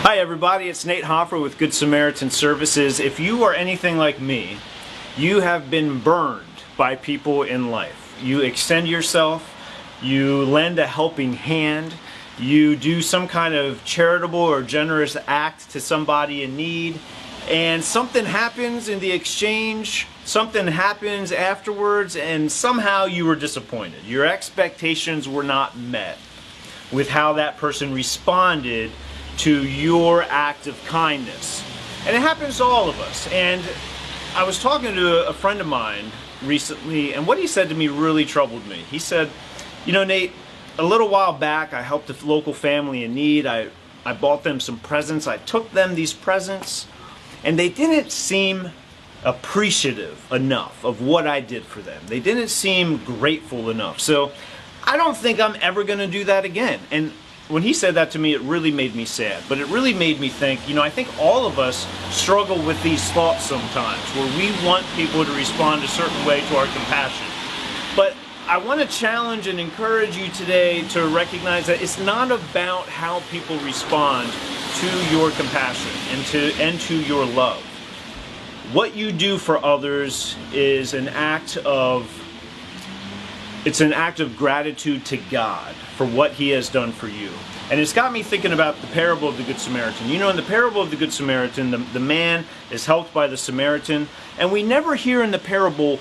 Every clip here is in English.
Hi everybody, it's Nate Hoffer with Good Samaritan Services. If you are anything like me, you have been burned by people in life. You extend yourself, you lend a helping hand, you do some kind of charitable or generous act to somebody in need, and something happens in the exchange, something happens afterwards, and somehow you were disappointed. Your expectations were not met with how that person responded to your act of kindness. And it happens to all of us. And I was talking to a friend of mine recently, and what he said to me really troubled me. He said, you know, Nate, a little while back I helped a local family in need. I bought them some presents. I took them these presents, and they didn't seem appreciative enough of what I did for them. They didn't seem grateful enough. So I don't think I'm ever going to do that again. And when he said that to me, it really made me sad. But it really made me think, you know, I think all of us struggle with these thoughts sometimes, where we want people to respond a certain way to our compassion. But I want to challenge and encourage you today to recognize that it's not about how people respond to your compassion and to your love. What you do for others is an act of gratitude to God for what He has done for you. And it's got me thinking about the parable of the Good Samaritan. You know, in the parable of the Good Samaritan, the man is helped by the Samaritan, and we never hear in the parable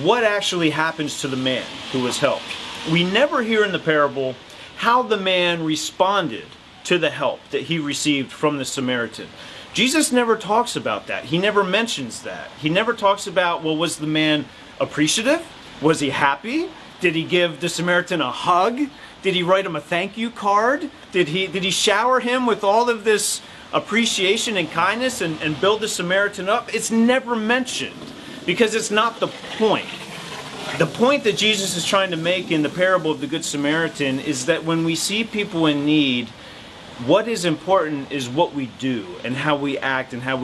what actually happens to the man who was helped. We never hear in the parable how the man responded to the help that he received from the Samaritan. Jesus never talks about that. He never mentions that. He never talks about, well, was the man appreciative? Was he happy? Did he give the Samaritan a hug? Did he write him a thank you card? Did he shower him with all of this appreciation and kindness and build the Samaritan up? It's never mentioned because it's not the point. The point that Jesus is trying to make in the parable of the Good Samaritan is that when we see people in need, what is important is what we do and how we act and how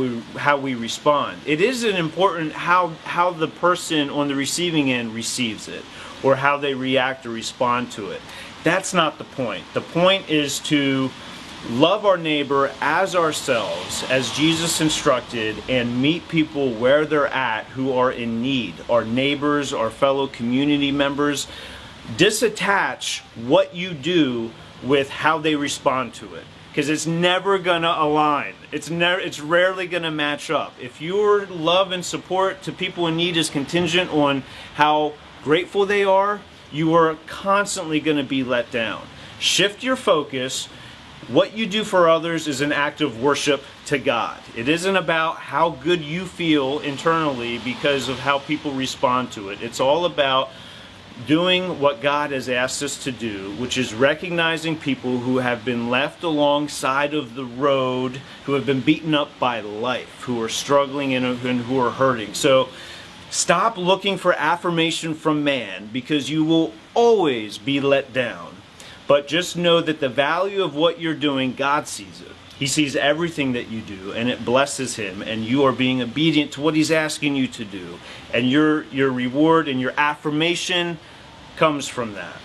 we respond. It isn't important how the person on the receiving end receives it or how they react or respond to it. That's not the point. The point is to love our neighbor as ourselves, as Jesus instructed, and meet people where they're at who are in need, our neighbors, our fellow community members. Disattach what you do with how they respond to it, because it's never going to align. It's rarely going to match up. If your love and support to people in need is contingent on how grateful they are, you are constantly going to be let down. Shift your focus. What you do for others is an act of worship to God. It isn't about how good you feel internally because of how people respond to it. It's all about doing what God has asked us to do, which is recognizing people who have been left alongside of the road, who have been beaten up by life, who are struggling and who are hurting. So stop looking for affirmation from man, because you will always be let down. But just know that the value of what you're doing, God sees it. He sees everything that you do, and it blesses Him, and you are being obedient to what He's asking you to do. And your reward and your affirmation comes from that.